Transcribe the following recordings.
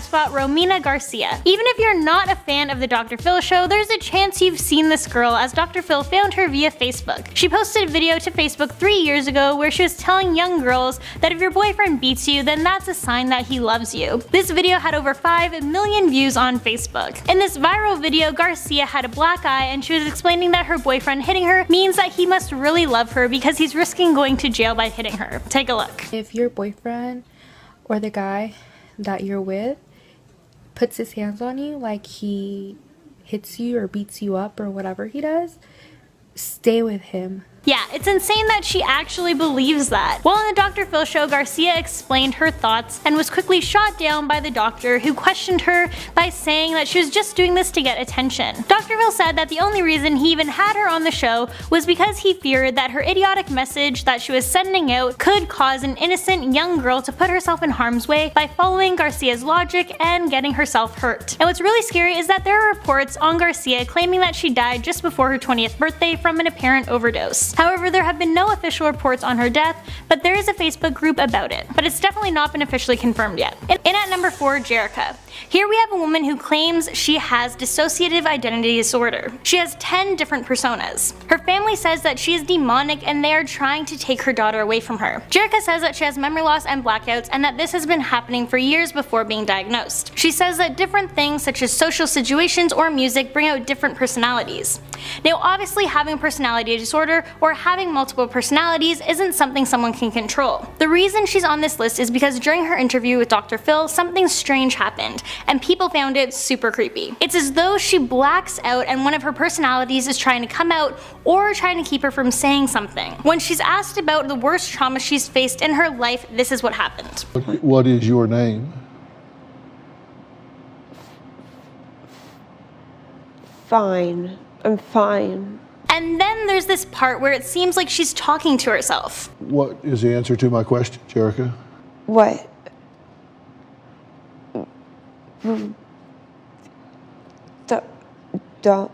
spot Romina Garcia. Even if you're not a fan of the Dr. Phil show, there's a chance you've seen this girl as Dr. Phil found her via Facebook. She posted a video to Facebook 3 years ago where she was telling young girls that if your boyfriend beats you, then that's a sign that he loves you. This video had over 5 million views on Facebook. In this viral video, Garcia had a black eye and she was explaining that her boyfriend hitting her means that he must really love her because he's risking going to jail by hitting her. Take a look. If your boyfriend or the guy that you're with puts his hands on you, like he hits you or beats you up or whatever he does, stay with him. Yeah, it's insane that she actually believes that. While on the Dr. Phil show, Garcia explained her thoughts and was quickly shot down by the doctor, who questioned her by saying that she was just doing this to get attention. Dr. Phil said that the only reason he even had her on the show was because he feared that her idiotic message that she was sending out could cause an innocent young girl to put herself in harm's way by following Garcia's logic and getting herself hurt. And what's really scary is that there are reports on Garcia claiming that she died just before her 20th birthday from an apparent overdose. However, there have been no official reports on her death, but there is a Facebook group about it. But it's definitely not been officially confirmed yet. In at number 4, Jerica. Here we have a woman who claims she has dissociative identity disorder. She has 10 different personas. Her family says that she is demonic and they are trying to take her daughter away from her. Jerica says that she has memory loss and blackouts and that this has been happening for years before being diagnosed. She says that different things such as social situations or music bring out different personalities. Now obviously having a personality disorder or having multiple personalities isn't something someone can control. The reason she's on this list is because during her interview with Dr. Phil, something strange happened, and people found it super creepy. It's as though she blacks out and one of her personalities is trying to come out or trying to keep her from saying something. When she's asked about the worst trauma she's faced in her life, this is what happened. What is your name? Fine. I'm fine. And then there's this part where it seems like she's talking to herself. What is the answer to my question, Jerica? What? Don't.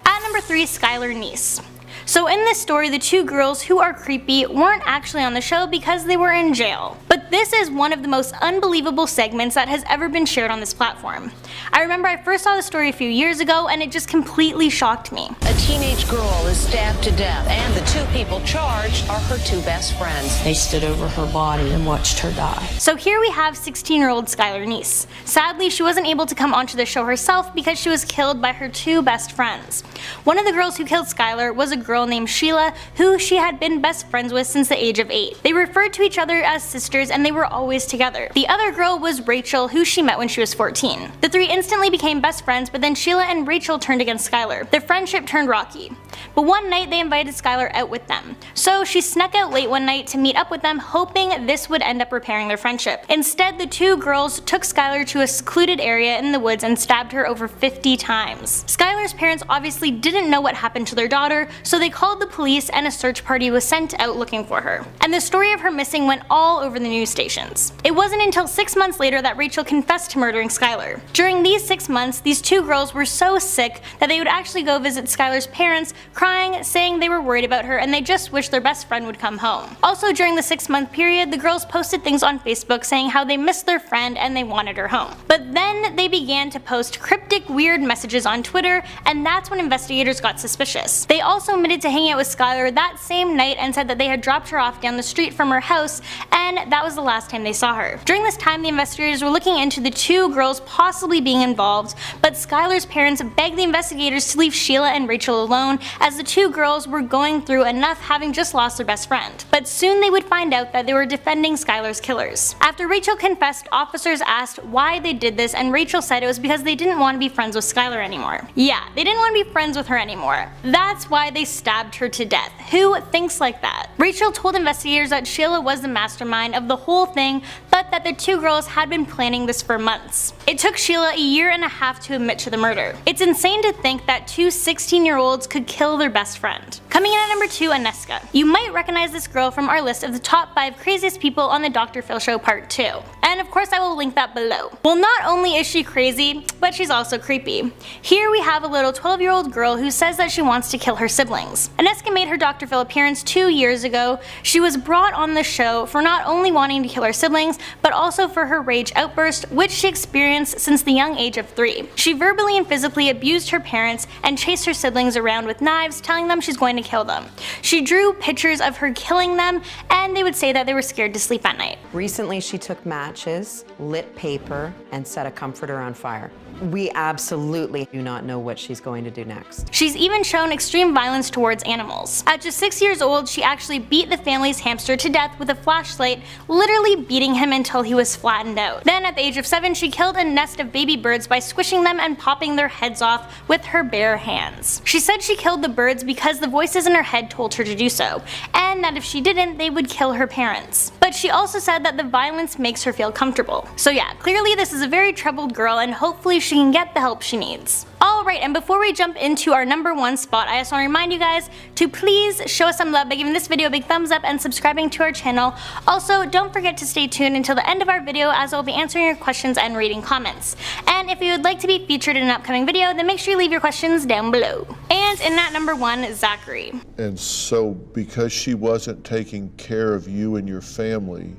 At number 3, Skylar Neese. So in this story, the 2 girls who are creepy weren't actually on the show because they were in jail. But this is one of the most unbelievable segments that has ever been shared on this platform. I remember I first saw the story a few years ago and it just completely shocked me. A teenage girl is stabbed to death and the 2 people charged are her 2 best friends. They stood over her body and watched her die. So here we have 16-year-old Skylar Neese. Sadly, she wasn't able to come onto the show herself because she was killed by her 2 best friends. One of the girls who killed Skylar was a girl named Sheila, who she had been best friends with since the age of 8. They referred to each other as sisters and they were always together. The other girl was Rachel, who she met when she was 14. The 3 instantly became best friends, but then Sheila and Rachel turned against Skylar. Their friendship turned rocky. But one night they invited Skylar out with them. So she snuck out late one night to meet up with them, hoping this would end up repairing their friendship. Instead, the 2 girls took Skylar to a secluded area in the woods and stabbed her over 50 times. Skylar's parents obviously didn't know what happened to their daughter, so they called the police and a search party was sent out looking for her. And the story of her missing went all over the news stations. It wasn't until 6 months later that Rachel confessed to murdering Skylar. During these 6 months, these 2 girls were so sick that they would actually go visit Skylar's parents, crying, saying they were worried about her and they just wished their best friend would come home. Also during the 6-month period, the girls posted things on Facebook saying how they missed their friend and they wanted her home. But then they began to post cryptic weird messages on Twitter, and that's when investigators got suspicious. They also admitted to hanging out with Skylar that same night and said that they had dropped her off down the street from her house and that was the last time they saw her. During this time, the investigators were looking into the 2 girls possibly being involved, but Skylar's parents begged the investigators to leave Sheila and Rachel alone as the 2 girls were going through enough, having just lost their best friend. But soon they would find out that they were defending Skylar's killers. After Rachel confessed, officers asked why they did this and Rachel said it was because they didn't want to be friends with Skylar anymore. Yeah, they didn't want to be friends with her anymore. That's why they stabbed her to death. Who thinks like that? Rachel told investigators that Sheila was the mastermind of the whole thing, but that the 2 girls had been planning this for months. It took Sheila a year and a half to admit to the murder. It's insane to think that 2 16-year-olds could kill their best friend. Coming in at number 2, Aneska. You might recognize this girl from our list of the top 5 craziest people on the Dr. Phil Show Part 2. And of course I will link that below. Well, not only is she crazy, but she's also creepy. Here we have a little 12-year-old girl who says that she wants to kill her siblings. Aneska made her Dr. Phil appearance 2 years ago. She was brought on the show for not only wanting to kill her siblings, but also for her rage outburst, which she experienced since the young age of 3. She verbally and physically abused her parents and chased her siblings around with knives, telling them she's going to kill them. She drew pictures of her killing them, and they would say that they were scared to sleep at night. Recently, she took matches, lit paper, and set a comforter on fire. We absolutely do not know what she's going to do next. She's even shown extreme violence towards animals. At just 6 years old, she actually beat the family's hamster to death with a flashlight, literally beating him until he was flattened out. Then at the age of 7, she killed a nest of baby birds by squishing them and popping their heads off with her bare hands. She said she killed the birds because the voices in her head told her to do so, and that if she didn't, they would kill her parents. But she also said that the violence makes her feel comfortable. So yeah, clearly this is a very troubled girl, and hopefully she can get the help she needs. Alright, and before we jump into our #1 spot, I just want to remind you guys to please show us some love by giving this video a big thumbs up and subscribing to our channel. Also, don't forget to stay tuned until the end of our video, as I'll be answering your questions and reading comments. And if you would like to be featured in an upcoming video, then make sure you leave your questions down below. And in at #1, Zachary. And so because she wasn't taking care of you and your family,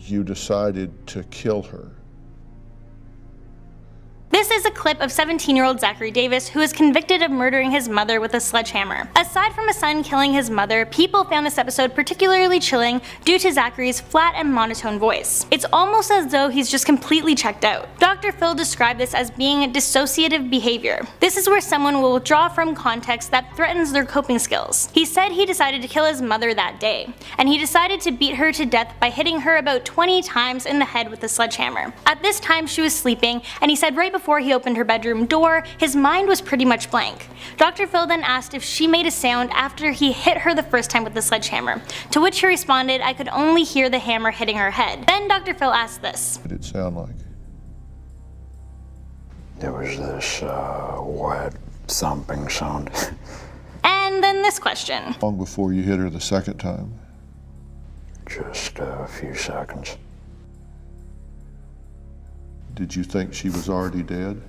you decided to kill her. This is a clip of 17-year-old Zachary Davis, who is convicted of murdering his mother with a sledgehammer. Aside from a son killing his mother, people found this episode particularly chilling due to Zachary's flat and monotone voice. It's almost as though he's just completely checked out. Dr. Phil described this as being dissociative behavior. This is where someone will withdraw from context that threatens their coping skills. He said he decided to kill his mother that day, and he decided to beat her to death by hitting her about 20 times in the head with a sledgehammer. At this time, she was sleeping, and he said right before he opened her bedroom door, his mind was pretty much blank. Dr. Phil then asked if she made a sound after he hit her the first time with the sledgehammer, to which she responded, "I could only hear the hammer hitting her head." Then Dr. Phil asked this. What did it sound like? There was this wet thumping sound. And then this question. Long before you hit her the second time? Just a few seconds. Did you think she was already dead?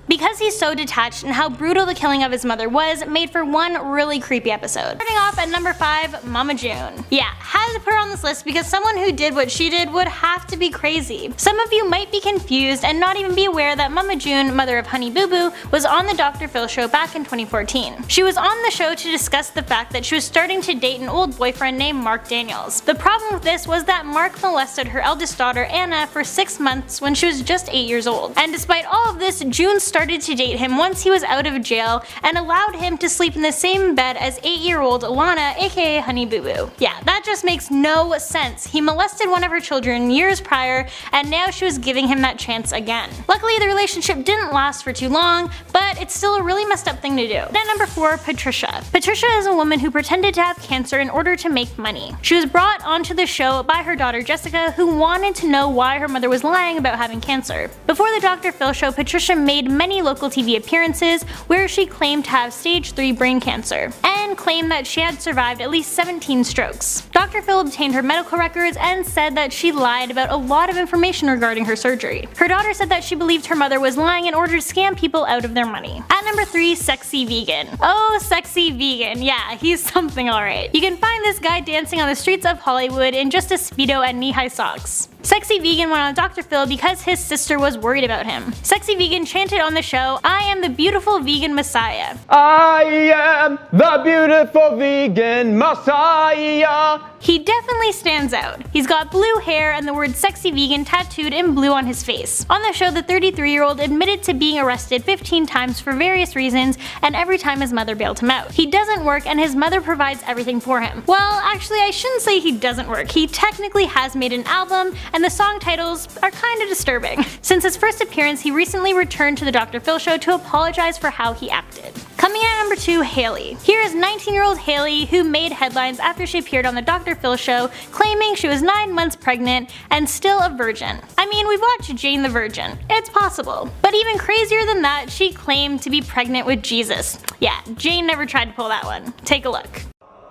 Because he's so detached, and how brutal the killing of his mother was made for one really creepy episode. Starting off at #5, Mama June. Yeah, had to put her on this list because someone who did what she did would have to be crazy. Some of you might be confused and not even be aware that Mama June, mother of Honey Boo Boo, was on the Dr. Phil show back in 2014. She was on the show to discuss the fact that she was starting to date an old boyfriend named Mark Daniels. The problem with this was that Mark molested her eldest daughter, Anna, for 6 months when she was just 8 years old. And despite all of this, June started to date him once he was out of jail and allowed him to sleep in the same bed as 8-year-old Alana, aka Honey Boo Boo. Yeah, that just makes no sense. He molested one of her children years prior, and now she was giving him that chance again. Luckily, the relationship didn't last for too long, but it's still a really messed up thing to do. Then #4, Patricia. Patricia is a woman who pretended to have cancer in order to make money. She was brought onto the show by her daughter Jessica, who wanted to know why her mother was lying about having cancer. Before the Dr. Phil show, Patricia made many local TV appearances where she claimed to have stage 3 brain cancer, and claimed that she had survived at least 17 strokes. Dr. Phil obtained her medical records and said that she lied about a lot of information regarding her surgery. Her daughter said that she believed her mother was lying in order to scam people out of their money. At #3, Sexy Vegan. Oh, Sexy Vegan, yeah, he's something alright. You can find this guy dancing on the streets of Hollywood in just a Speedo and knee-high socks. Sexy Vegan went on Dr. Phil because his sister was worried about him. Sexy Vegan chanted on the show, "I am the beautiful vegan messiah." I am the beautiful vegan messiah. He definitely stands out. He's got blue hair and the word Sexy Vegan tattooed in blue on his face. On the show, the 33-year-old admitted to being arrested 15 times for various reasons, and every time his mother bailed him out. He doesn't work, and his mother provides everything for him. Well, actually, I shouldn't say he doesn't work. He technically has made an album, and the song titles are kinda disturbing. Since his first appearance, he recently returned to the Dr. Phil show to apologize for how he acted. Coming at #2, Hayley. Here is 19-year-old Hayley, who made headlines after she appeared on the Dr. Phil show, claiming she was 9 months pregnant and still a virgin. I mean, we've watched Jane the Virgin. It's possible. But even crazier than that, she claimed to be pregnant with Jesus. Yeah, Jane never tried to pull that one. Take a look.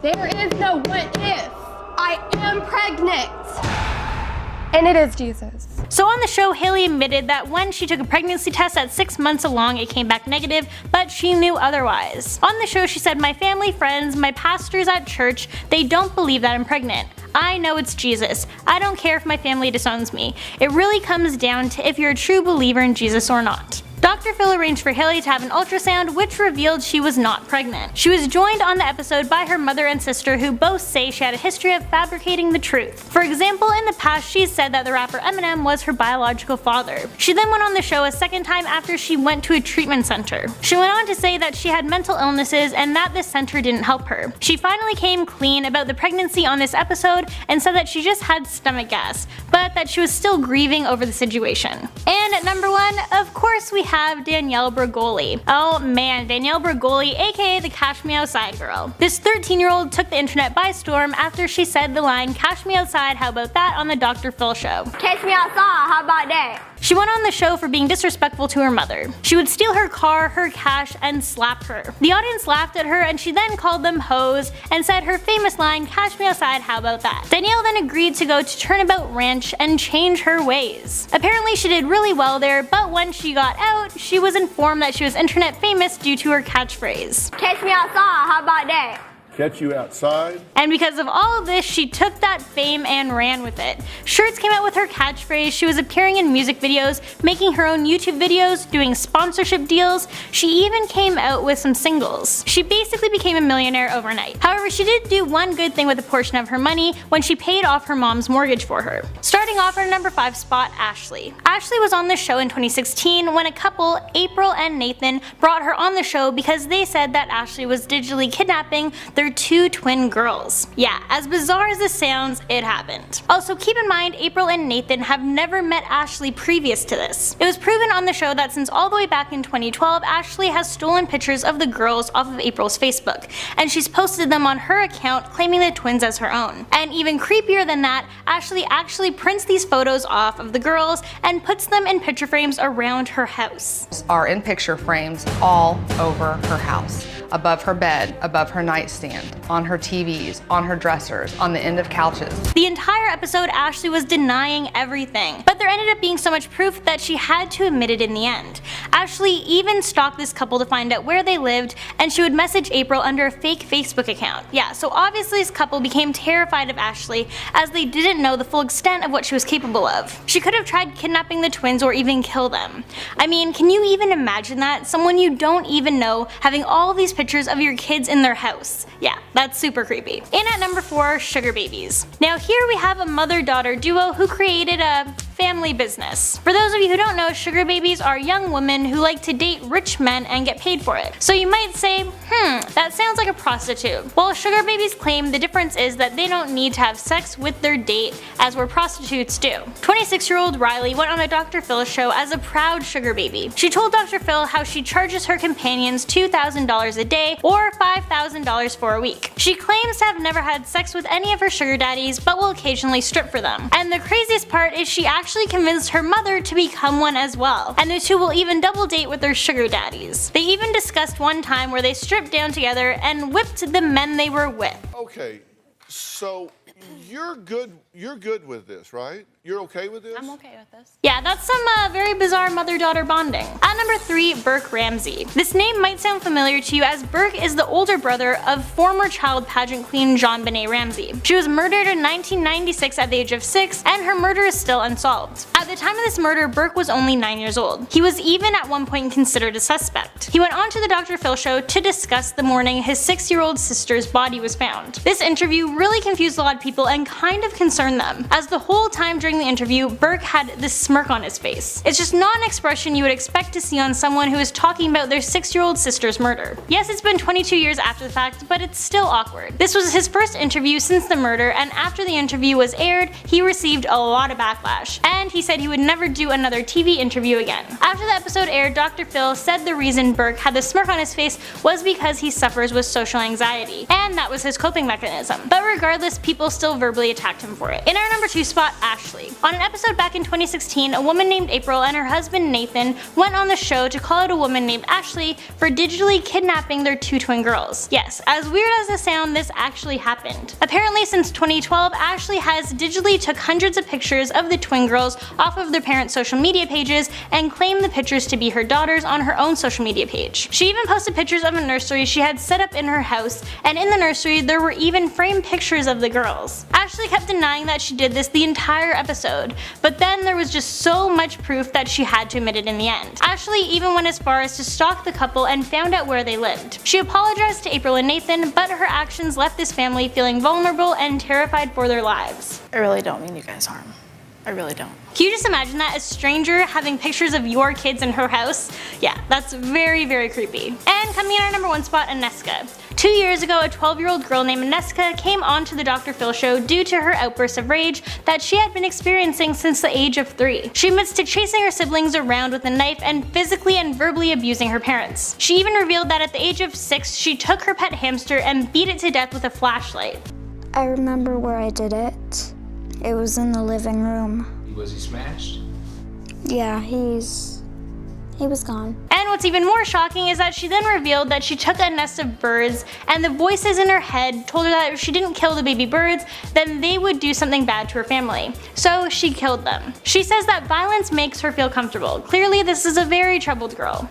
There is no what if. I am pregnant. And it is Jesus. So on the show, Hayley admitted that when she took a pregnancy test at 6 months along, it came back negative, but she knew otherwise. On the show, she said, "My family, friends, my pastors at church, they don't believe that I'm pregnant. I know it's Jesus. I don't care if my family disowns me. It really comes down to if you're a true believer in Jesus or not." Dr. Phil arranged for Hayley to have an ultrasound, which revealed she was not pregnant. She was joined on the episode by her mother and sister, who both say she had a history of fabricating the truth. For example, in the past, she said that the rapper Eminem was her biological father. She then went on the show a second time after she went to a treatment center. She went on to say that she had mental illnesses and that this center didn't help her. She finally came clean about the pregnancy on this episode and said that she just had stomach gas, but that she was still grieving over the situation. And at number 1, of course, we have Danielle Bregoli. Oh man, Danielle Bregoli, aka the Cash Me Outside girl. This 13-year-old took the internet by storm after she said the line, "Cash me outside, how about that," on the Dr. Phil show. Catch me outside, how about that? She went on the show for being disrespectful to her mother. She would steal her car, her cash, and slap her. The audience laughed at her and she then called them hoes and said her famous line, "Cash me outside, how about that?" Danielle then agreed to go to Turnabout Ranch and change her ways. Apparently she did really well there, but when she got out, she was informed that she was internet famous due to her catchphrase. Catch me outside, how about that? Catch you outside? And because of all of this, she took that fame and ran with it. Shirts came out with her catchphrase, she was appearing in music videos, making her own YouTube videos, doing sponsorship deals, she even came out with some singles. She basically became a millionaire overnight. However, she did do one good thing with a portion of her money when she paid off her mom's mortgage for her. Starting off at her number 5 spot, Ashley. Ashley was on the show in 2016 when a couple, April and Nathan, brought her on the show because they said that Ashley was digitally kidnapping their 2 twin girls. Yeah, as bizarre as this sounds, it happened. Also, keep in mind, April and Nathan have never met Ashley previous to this. It was proven on the show that since all the way back in 2012, Ashley has stolen pictures of the girls off of April's Facebook, and she's posted them on her account, claiming the twins as her own. And even creepier than that, Ashley actually prints these photos off of the girls and puts them in picture frames around her house. Are in picture frames all over her house. Above her bed, above her nightstand, on her TVs, on her dressers, on the end of couches. The entire episode, Ashley was denying everything, but there ended up being so much proof that she had to admit it in the end. Ashley even stalked this couple to find out where they lived, and she would message April under a fake Facebook account. Yeah, so obviously this couple became terrified of Ashley as they didn't know the full extent of what she was capable of. She could have tried kidnapping the twins or even kill them. I mean, can you even imagine that? Someone you don't even know having all these pictures of your kids in their house. Yeah, that's super creepy. And at number 4, sugar babies. Now here we have a mother-daughter duo who created a family business. For those of you who don't know, sugar babies are young women who like to date rich men and get paid for it. So you might say, that sounds like a prostitute. Well, sugar babies claim the difference is that they don't need to have sex with their date as where prostitutes do. 26-year-old Riley went on a Dr. Phil show as a proud sugar baby. She told Dr. Phil how she charges her companions $2,000 a day or $5,000 for a week. She claims to have never had sex with any of her sugar daddies, but will occasionally strip for them. And the craziest part is she actually convinced her mother to become one as well, and the two will even double date with their sugar daddies. They even discussed one time where they stripped down together and whipped the men they were with. Okay, so you're good with this, right? You're okay with this? I'm okay with this. Yeah, that's some very bizarre mother-daughter bonding. At number 3, Burke Ramsey. This name might sound familiar to you as Burke is the older brother of former child pageant queen JonBenet Ramsey. She was murdered in 1996 at the age of 6, and her murder is still unsolved. At the time of this murder, Burke was only 9 years old. He was even at one point considered a suspect. He went on to the Dr. Phil show to discuss the morning his 6-year-old sister's body was found. This interview really confused a lot of people and kind of concerned them, as the whole time during the interview, Burke had this smirk on his face. It's just not an expression you would expect to see on someone who is talking about their 6-year-old sister's murder. Yes, it's been 22 years after the fact, but it's still awkward. This was his first interview since the murder, and after the interview was aired, he received a lot of backlash, and he said he would never do another TV interview again. After the episode aired, Dr. Phil said the reason Burke had the smirk on his face was because he suffers with social anxiety, and that was his coping mechanism. But regardless, people still verbally attacked him for it. In our number 2 spot, Ashley. Ashley. On an episode back in 2016, a woman named April and her husband Nathan went on the show to call out a woman named Ashley for digitally kidnapping their 2 twin girls. Yes, as weird as it sounds, this actually happened. Apparently since 2012, Ashley has digitally took hundreds of pictures of the twin girls off of their parents' social media pages and claimed the pictures to be her daughters on her own social media page. She even posted pictures of a nursery she had set up in her house, and in the nursery there were even framed pictures of the girls. Ashley kept denying that she did this the entire episode, but then there was just so much proof that she had to admit it in the end. Ashley even went as far as to stalk the couple and found out where they lived. She apologized to April and Nathan, but her actions left this family feeling vulnerable and terrified for their lives. I really don't mean you guys harm. I really don't. Can you just imagine that? A stranger having pictures of your kids in her house? Yeah, that's very, very creepy. And coming in our number 1 spot, Aneska. 2 years ago, a 12-year-old girl named Aneska came onto the Dr. Phil show due to her outbursts of rage that she had been experiencing since the age of 3. She admits to chasing her siblings around with a knife and physically and verbally abusing her parents. She even revealed that at the age of 6, she took her pet hamster and beat it to death with a flashlight. I remember where I did it. It was in the living room. Was he smashed? Yeah, he was gone. And what's even more shocking is that she then revealed that she took a nest of birds and the voices in her head told her that if she didn't kill the baby birds, then they would do something bad to her family. So she killed them. She says that violence makes her feel comfortable. Clearly this is a very troubled girl.